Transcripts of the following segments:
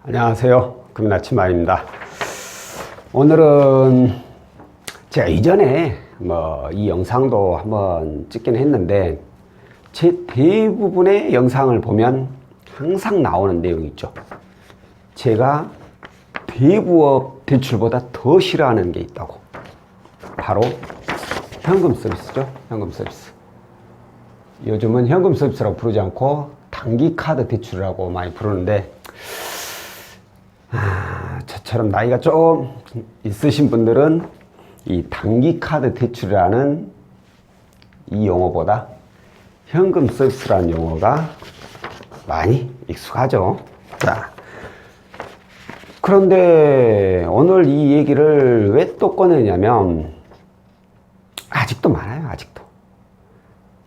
안녕하세요. 금나치마입니다. 오늘은 제가 이전에 이 영상도 한번 찍긴 했는데 제 대부분의 영상을 보면 항상 나오는 내용이 있죠. 제가 대부업 대출보다 더 싫어하는 게 있다고. 바로 현금 서비스죠. 현금 서비스. 요즘은 현금 서비스라고 부르지 않고 단기 카드 대출이라고 많이 부르는데 저처럼 나이가 좀 있으신 분들은 이 단기 카드 대출이라는 이 용어보다 현금 서비스라는 용어가 많이 익숙하죠. 자, 그런데 오늘 이 얘기를 왜 또 꺼내냐면 아직도 많아요. 아직도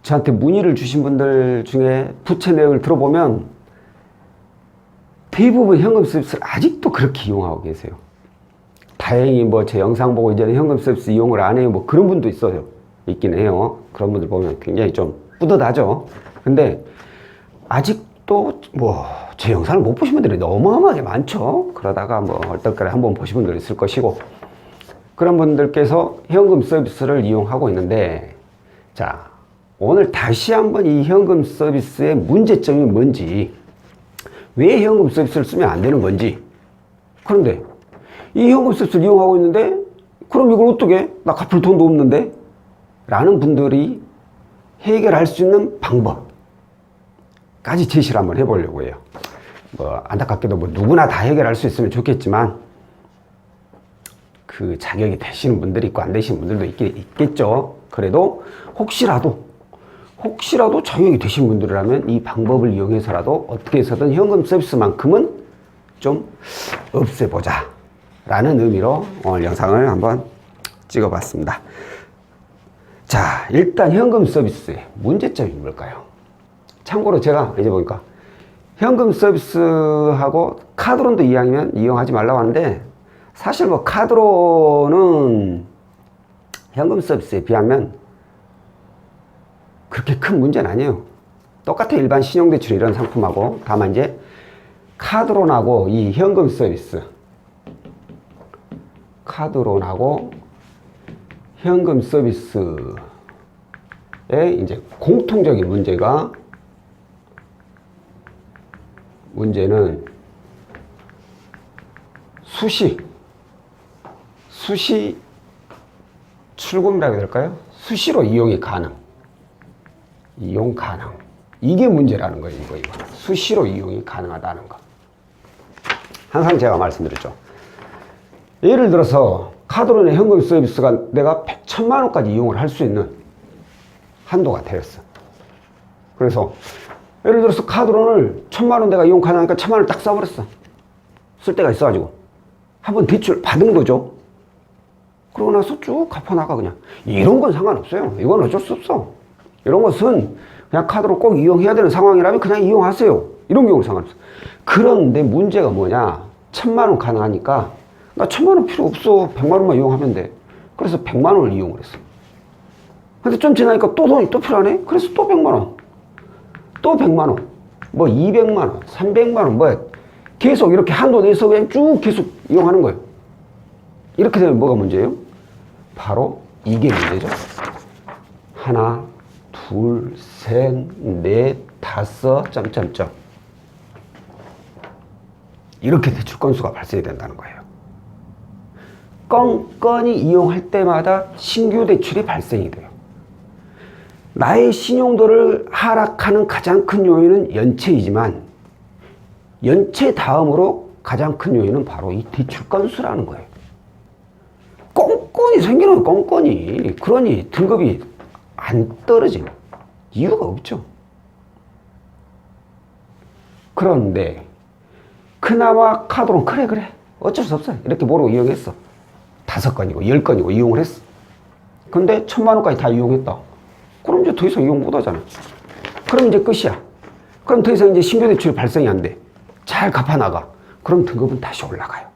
저한테 문의를 주신 분들 중에 부채 내역을 들어보면 대부분 현금 서비스를 아직도 그렇게 이용하고 계세요. 다행히 제 영상 보고 이제는 현금 서비스 이용을 안 해요. 그런 분도 있어요. 있긴 해요. 그런 분들 보면 굉장히 좀 뿌듯하죠. 근데 아직도 제 영상을 못 보신 분들이 어마어마하게 많죠. 그러다가 얼떨결에 한번 보신 분들 있을 것이고, 그런 분들께서 현금 서비스를 이용하고 있는데, 자, 오늘 다시 한번 이 현금 서비스의 문제점이 뭔지, 왜 현금 서비스를 쓰면 안 되는 건지. 그런데 이 현금 서비스를 이용하고 있는데 그럼 이걸 어떻게, 나 갚을 돈도 없는데 라는 분들이 해결할 수 있는 방법까지 제시를 한번 해보려고 해요. 안타깝게도 누구나 다 해결할 수 있으면 좋겠지만 그 자격이 되시는 분들이 있고 안 되시는 분들도 있겠죠. 그래도 혹시라도 자격이 되신 분들이라면 이 방법을 이용해서라도 어떻게 해서든 현금 서비스만큼은 좀 없애보자 라는 의미로 오늘 영상을 한번 찍어봤습니다. 자, 일단 현금 서비스의 문제점이 뭘까요? 참고로 제가 이제 보니까 현금 서비스하고 카드론도 이왕이면 이용하지 말라고 하는데, 사실 카드론은 현금 서비스에 비하면 그렇게 큰 문제는 아니에요. 똑같아. 일반 신용대출 이런 상품하고. 다만 이제 카드론하고 이 현금 서비스, 카드론하고 현금 서비스의 이제 공통적인 문제는 수시 출금이라고 해야 될까요? 수시로 이용이 가능. 이게 문제라는 거예요. 이거. 수시로 이용이 가능하다는 거. 항상 제가 말씀드렸죠. 예를 들어서 카드론의 현금 서비스가 내가 1,000만 원까지 이용을 할 수 있는 한도가 되었어. 그래서 예를 들어서 카드론을 1,000만 원 내가 이용 가능하니까 1,000만 원을 딱 써버렸어. 쓸 데가 있어가지고 한번 대출 받은 거죠. 그러고 나서 쭉 갚아나가. 그냥 이런 건 상관없어요. 이건 어쩔 수 없어. 이런 것은 그냥 카드로 꼭 이용해야 되는 상황이라면 그냥 이용하세요. 이런 경우는 상관없어. 그런데 문제가 뭐냐? 1,000만 원 가능하니까 나 1,000만 원 필요 없어. 100만 원만 이용하면 돼. 그래서 100만 원을 이용을 했어. 근데 좀 지나니까 또 돈이 또 필요하네? 그래서 또 100만 원. 또 100만 원. 200만 원, 300만 원, 계속 이렇게 한도 내서 그냥 쭉 계속 이용하는 거예요. 이렇게 되면 뭐가 문제예요? 바로 이게 문제죠. 하나, 둘, 셋, 넷, 다섯, 점점점. 이렇게 대출 건수가 발생이 된다는 거예요. 건건이 이용할 때마다 신규 대출이 발생이 돼요. 나의 신용도를 하락하는 가장 큰 요인은 연체이지만, 연체 다음으로 가장 큰 요인은 바로 이 대출 건수라는 거예요. 꽁꽁이 생기는 꽁꽁이. 그러니 등급이 안 떨어지는 이유가 없죠. 그런데 그나마 카드론 그래 어쩔 수 없어 이렇게 모르고 이용했어. 5건이고 10건이고 이용을 했어. 근데 1,000만 원까지 다 이용했다. 그럼 이제 더 이상 이용 못 하잖아. 그럼 이제 끝이야. 그럼 더 이상 이제 신규 대출이 발생이 안 돼. 잘 갚아나가. 그럼 등급은 다시 올라가요.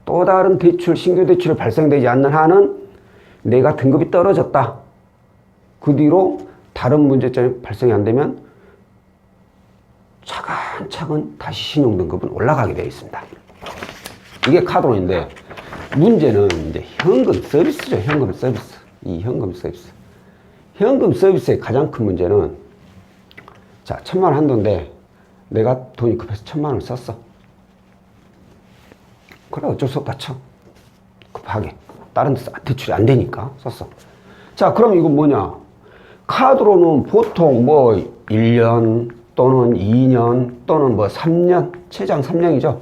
또 다른 대출, 신규 대출이 발생되지 않는 한은 내가 등급이 떨어졌다. 그 뒤로 다른 문제점이 발생이 안 되면 차가 차근차근 다시 신용등급은 올라가게 되어 있습니다. 이게 카드론인데 문제는 이제 현금 서비스죠. 현금 서비스. 이 현금 서비스. 현금 서비스의 가장 큰 문제는 자, 1,000만 원 한도인데 내가 돈이 급해서 1,000만 원을 썼어. 그래 어쩔 수 없다 쳐. 급하게. 다른 데 대출이 안 되니까 썼어. 자, 그럼 이건 뭐냐? 카드로는 보통 뭐 1년 또는 2년 또는 뭐 3년, 최장 3년이죠.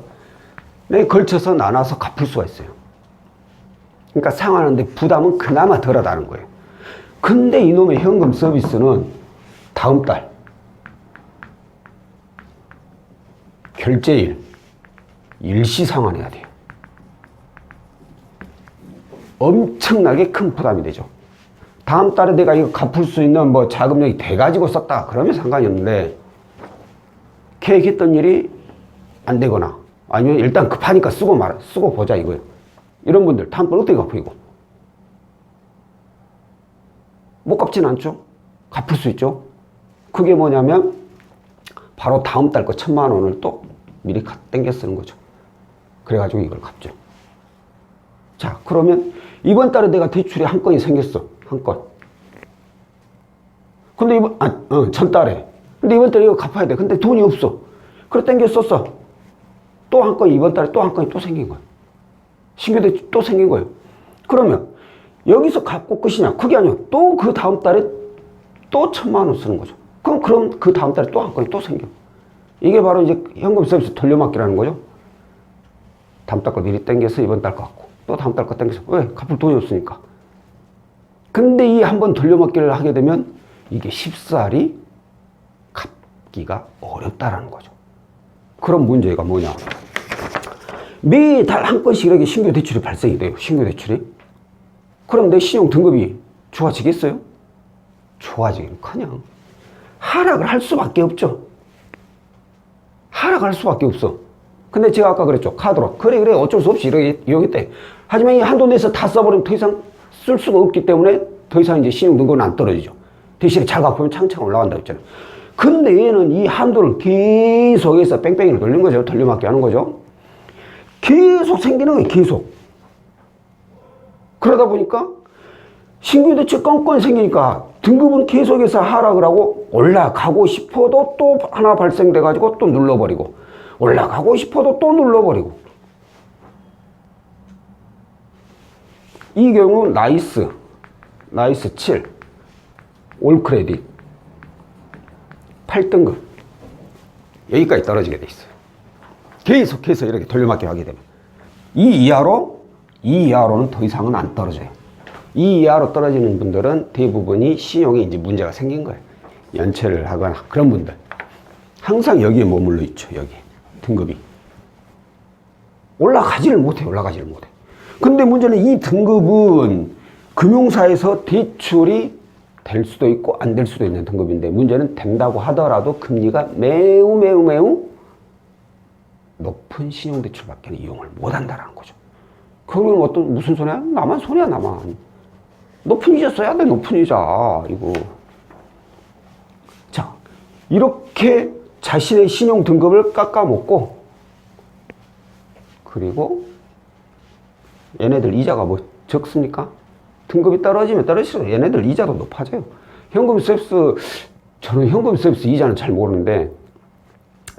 네, 걸쳐서 나눠서 갚을 수가 있어요. 그러니까 상환하는데 부담은 그나마 덜하다는 거예요. 근데 이놈의 현금 서비스는 다음 달 결제일 일시 상환해야 돼요. 엄청나게 큰 부담이 되죠. 다음 달에 내가 이거 갚을 수 있는 뭐 자금력이 돼가지고 썼다 그러면 상관이 없는데 계획했던 일이 안 되거나 아니면 일단 급하니까 쓰고 보자 이거예요. 이런 분들 다음 달 어떻게 갚고 이거? 못 갚지는 않죠. 갚을 수 있죠. 그게 뭐냐면 바로 다음 달 거 1,000만 원을 또 미리 땡겨 쓰는 거죠. 그래가지고 이걸 갚죠. 자, 그러면 이번 달에 내가 대출이 한 건이 생겼어. 한 건. 근데 전달에. 근데 이번 달에 이거 갚아야 돼. 근데 돈이 없어. 그래 땡겨 썼어. 또 한 건, 이번 달에 또 한 건이 또 생긴 거야. 신규 대출 또 생긴 거예요. 그러면 여기서 갚고 끝이냐? 그게 아니야. 또 그 다음 달에 또 1,000만 원 쓰는 거죠. 그럼 그 다음 달에 또 한 건이 또 생겨. 이게 바로 이제 현금 서비스 돌려막기라는 거죠. 다음 달 거 미리 땡겨서 이번 달 거 갖고 또 다음 달 거 땡겨서 왜? 갚을 돈이 없으니까. 근데 이 한 번 돌려막기를 하게 되면 이게 쉽사리 갚기가 어렵다라는 거죠. 그럼 문제가 뭐냐? 매달 한 건씩 이렇게 신규 대출이 발생이 돼요. 신규 대출이. 그럼 내 신용 등급이 좋아지겠어요? 좋아지기는커녕 하락을 할 수밖에 없죠. 하락할 수밖에 없어. 근데 제가 아까 그랬죠. 카드로. 그래 어쩔 수 없이 이렇게 이용했대. 하지만 이 한도 내에서 다 써버리면 더 이상 쓸 수가 없기 때문에 더 이상 이제 신용 등급은 안 떨어지죠. 대신에 잘 갚으면 창창 올라간다고 했잖아요. 근데 얘는 이 한도를 계속해서 뺑뺑이를 돌린 거죠. 돌려막기 하는 거죠. 계속 생기는 거예요. 계속. 그러다 보니까 신규 대출 건건이 생기니까 등급은 계속해서 하락을 하고 올라가고 싶어도 또 하나 발생돼 가지고 또 눌러버리고 올라가고 싶어도 또 눌러버리고. 이 경우 나이스 7 올크레딧 8등급 여기까지 떨어지게 돼 있어요. 계속해서 이렇게 돌려막기 하게 되면 이 이하로는 더 이상은 안 떨어져요. 이 이하로 떨어지는 분들은 대부분이 신용에 이제 문제가 생긴 거예요. 연체를 하거나 그런 분들 항상 여기에 머물러 있죠. 여기 등급이 올라가지를 못해. 근데 문제는 이 등급은 금융사에서 대출이 될 수도 있고 안 될 수도 있는 등급인데 문제는 된다고 하더라도 금리가 매우 높은 신용대출밖에 이용을 못한다는 거죠. 그러면 무슨 소리야? 나만 손해야 나만. 높은 이자 써야 돼. 높은 이자 이거. 자, 이렇게 자신의 신용 등급을 깎아먹고 그리고 얘네들 이자가 뭐 적습니까? 등급이 떨어지면 떨어질수록 얘네들 이자도 높아져요. 현금 서비스, 저는 현금 서비스 이자는 잘 모르는데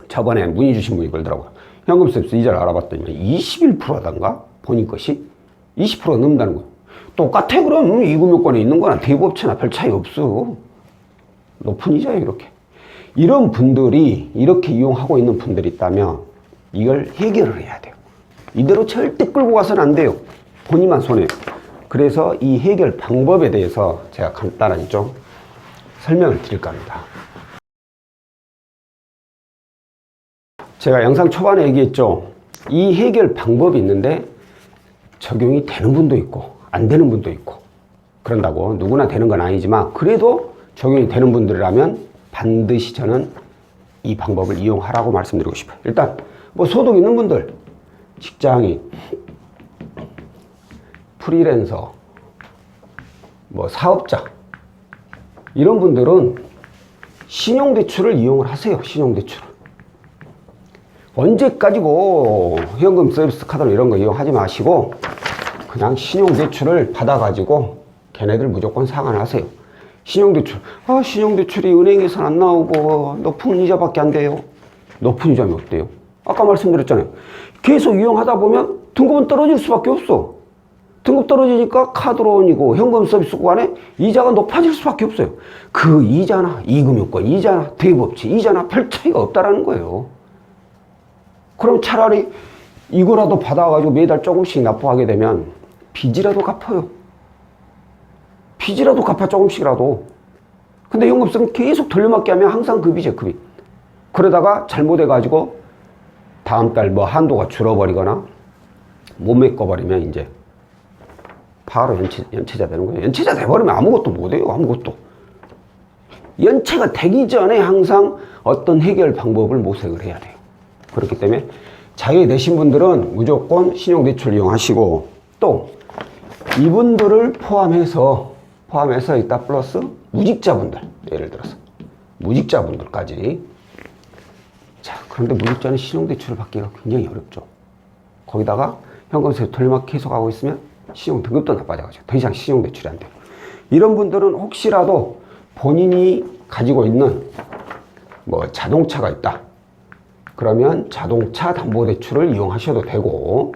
저번에 문의 주신 분이 그러더라고요. 현금 서비스 이자를 알아봤더니 21%던가 본인 것이 20% 넘는다는 거예요. 똑같아. 그럼 이금융권에 있는 거나 대부업체나 별 차이 없어. 높은 이자예요. 이렇게. 이런 분들이 이렇게 이용하고 있는 분들이 있다면 이걸 해결을 해야 돼요. 이대로 절대 끌고 가서는 안 돼요. 본인만 손해요. 그래서 이 해결 방법에 대해서 제가 간단하게 좀 설명을 드릴까 합니다. 제가 영상 초반에 얘기했죠. 이 해결 방법이 있는데 적용이 되는 분도 있고 안 되는 분도 있고 그런다고 누구나 되는 건 아니지만 그래도 적용이 되는 분들이라면 반드시 저는 이 방법을 이용하라고 말씀드리고 싶어요. 일단 뭐 소득 있는 분들, 직장인, 프리랜서, 뭐 사업자 이런 분들은 신용대출을 이용을 하세요. 신용대출을. 언제까지고 현금 서비스 카드로 이런 거 이용하지 마시고 그냥 신용대출을 받아가지고 걔네들 무조건 상환하세요. 신용대출. 신용대출이 은행에서는 안 나오고 높은 이자밖에 안 돼요. 높은 이자면 어때요? 아까 말씀드렸잖아요. 계속 이용하다 보면 등급은 떨어질 수밖에 없어. 등급 떨어지니까 카드론이고 현금 서비스 구간에 이자가 높아질 수밖에 없어요. 그 이자나 이금융권 이자나 대부업체 이자나 별 차이가 없다라는 거예요. 그럼 차라리 이거라도 받아가지고 매달 조금씩 납부하게 되면 빚이라도 갚아요. 빚이라도 갚아 조금씩이라도. 근데 현금 쓰면 계속 돌려막기 하면 항상 급이죠, 급이. 그러다가 잘못해가지고 다음 달 뭐 한도가 줄어버리거나 못 메꿔버리면 이제 바로 연체자 되는 거예요. 연체자 돼버리면 아무것도 못해요. 아무것도. 연체가 되기 전에 항상 어떤 해결 방법을 모색을 해야 돼요. 그렇기 때문에 자유에 내신 분들은 무조건 신용대출 이용하시고 또 이분들을 포함해서 이따 플러스 무직자분들, 예를 들어서 무직자분들까지. 자, 그런데 무직자는 신용대출을 받기가 굉장히 어렵죠. 거기다가 현금세율 돌려막기 계속하고 있으면 신용 등급도 나빠져가지고 더 이상 신용대출이 안 돼요. 이런 분들은 혹시라도 본인이 가지고 있는 뭐 자동차가 있다. 그러면 자동차 담보대출을 이용하셔도 되고,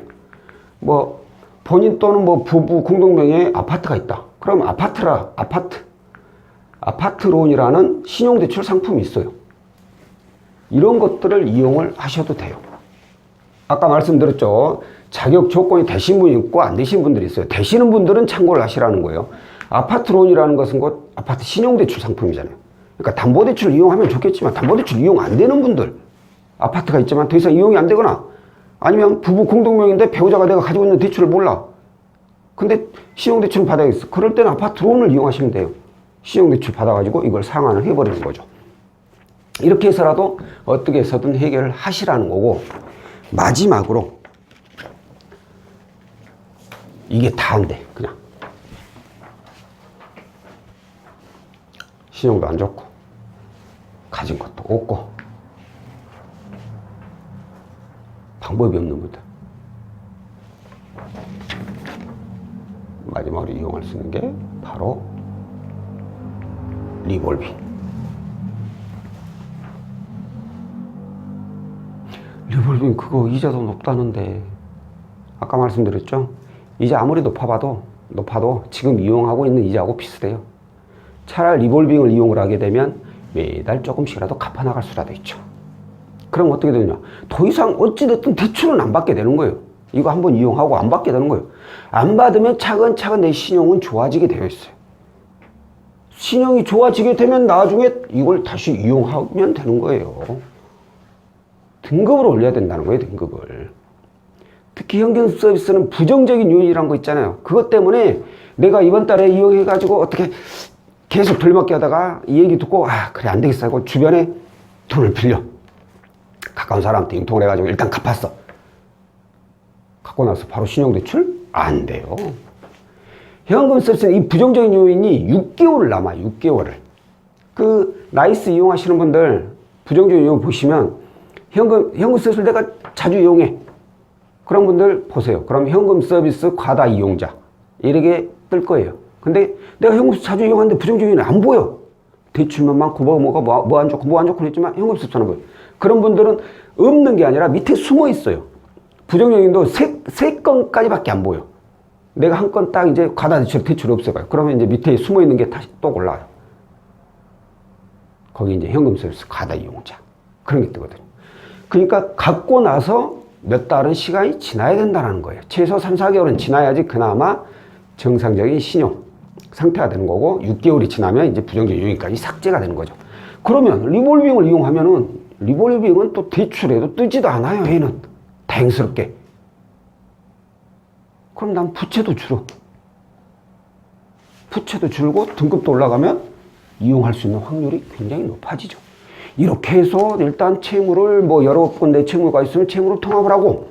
뭐 본인 또는 뭐 부부 공동명의의 아파트가 있다. 그럼 아파트론이라는 신용대출 상품이 있어요. 이런 것들을 이용을 하셔도 돼요. 아까 말씀드렸죠. 자격 조건이 되신 분이 있고 안 되신 분들이 있어요. 되시는 분들은 참고를 하시라는 거예요. 아파트론이라는 것은 곧 아파트 신용대출 상품이잖아요. 그러니까 담보대출을 이용하면 좋겠지만 담보대출 이용 안 되는 분들, 아파트가 있지만 더 이상 이용이 안 되거나 아니면 부부 공동명의인데 배우자가 내가 가지고 있는 대출을 몰라. 근데 신용대출을 받아야겠어. 그럴 때는 아파트론을 이용하시면 돼요. 신용대출 받아가지고 이걸 상환을 해버리는 거죠. 이렇게 해서라도 어떻게 해서든 해결을 하시라는 거고, 마지막으로 이게 다 안 돼. 그냥 신용도 안 좋고 가진 것도 없고 방법이 없는 분들, 마지막으로 이용할 수 있는 게 바로 리볼빙. 리볼빙 그거 이자도 높다는데 아까 말씀드렸죠? 이자 아무리 높아도 지금 이용하고 있는 이자하고 비슷해요. 차라리 리볼빙을 이용을 하게 되면 매달 조금씩이라도 갚아나갈 수라도 있죠. 그럼 어떻게 되느냐? 더 이상 어찌됐든 대출은 안 받게 되는 거예요. 이거 한번 이용하고 안 받게 되는 거예요. 안 받으면 차근차근 내 신용은 좋아지게 되어 있어요. 신용이 좋아지게 되면 나중에 이걸 다시 이용하면 되는 거예요. 등급을 올려야 된다는 거예요, 등급을. 특히 현금 서비스는 부정적인 요인이라는 거 있잖아요. 그것 때문에 내가 이번 달에 이용해가지고 어떻게 계속 돌려막기 하다가 이 얘기 듣고 그래 안 되겠어 하고 주변에 돈을 빌려 가까운 사람한테 융통을 해가지고 일단 갚았어. 갖고 나서 바로 신용대출? 안 돼요. 현금 서비스는 이 부정적인 요인이 6개월을 남아요. 6개월을. 그 나이스 이용하시는 분들 부정적인 요인 보시면 현금 서비스를 내가 자주 이용해. 그런 분들 보세요. 그럼 현금 서비스 과다 이용자 이렇게 뜰 거예요. 근데 내가 현금 서비스 자주 이용하는데 부정적인 요인이 안 보여. 대출만 많고 뭐 안 좋고 했지만 현금 서비스는 보여. 그런 분들은 없는 게 아니라 밑에 숨어 있어요. 부정적인도 세 건까지밖에 안 보여. 내가 한 건 딱 이제 과다 대출이 없어요. 그러면 이제 밑에 숨어 있는 게 다시 또 올라와요. 거기 이제 현금 서비스 과다 이용자 그런 게 뜨거든요. 그러니까 갖고 나서 몇 달은 시간이 지나야 된다는 거예요. 최소 3, 4개월은 지나야지 그나마 정상적인 신용 상태가 되는 거고 6개월이 지나면 이제 부정적 요인까지 삭제가 되는 거죠. 그러면 리볼빙을 이용하면은 리볼빙은 또 대출에도 뜨지도 않아요. 얘는 다행스럽게. 그럼 난 부채도 줄어. 부채도 줄고 등급도 올라가면 이용할 수 있는 확률이 굉장히 높아지죠. 이렇게 해서 일단 채무를 뭐 여러 군데 채무가 있으면 채무를 통합을 하고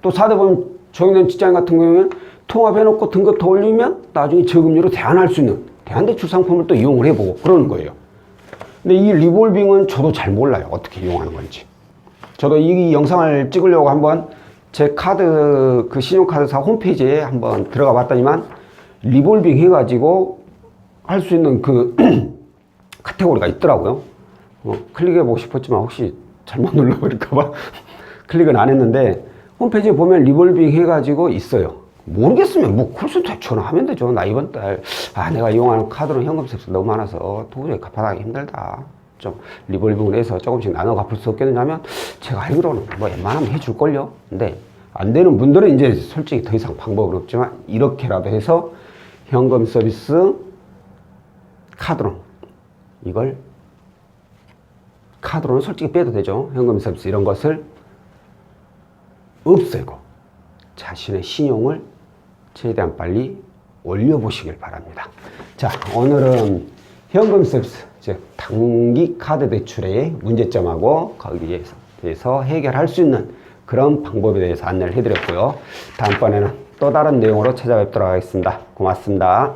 또 4대 보험 적용된 직장 같은 경우에는 통합해놓고 등급 더 올리면 나중에 저금리로 대안할 수 있는 대안대출 상품을 또 이용을 해보고 그러는 거예요. 근데 이 리볼빙은 저도 잘 몰라요. 어떻게 이용하는 건지. 저도 이 영상을 찍으려고 한번 제 카드, 그 신용카드사 홈페이지에 한번 들어가 봤더니만 리볼빙 해가지고 할 수 있는 그 카테고리가 있더라고요. 클릭해보고 싶었지만 혹시 잘못 눌러버릴까봐 클릭은 안 했는데 홈페이지에 보면 리볼빙 해가지고 있어요. 모르겠으면 뭐 콜센터에 전화하면 되죠. 나 이번 달 내가 이용하는 카드로 현금 세습 너무 많아서 도저히 갚아나가기 힘들다. 좀 리볼빙을 해서 조금씩 나눠 갚을 수 없겠느냐 하면 제가 알기로는 뭐 웬만하면 해줄걸요. 근데 안 되는 분들은 이제 솔직히 더 이상 방법은 없지만 이렇게라도 해서 현금 서비스 카드론, 이걸 카드로는 솔직히 빼도 되죠. 현금 서비스 이런 것을 없애고 자신의 신용을 최대한 빨리 올려보시길 바랍니다. 자, 오늘은 현금 서비스, 즉 단기 카드 대출의 문제점하고 거기에 대해서 해결할 수 있는 그런 방법에 대해서 안내를 해드렸고요. 다음번에는 또 다른 내용으로 찾아뵙도록 하겠습니다. 고맙습니다.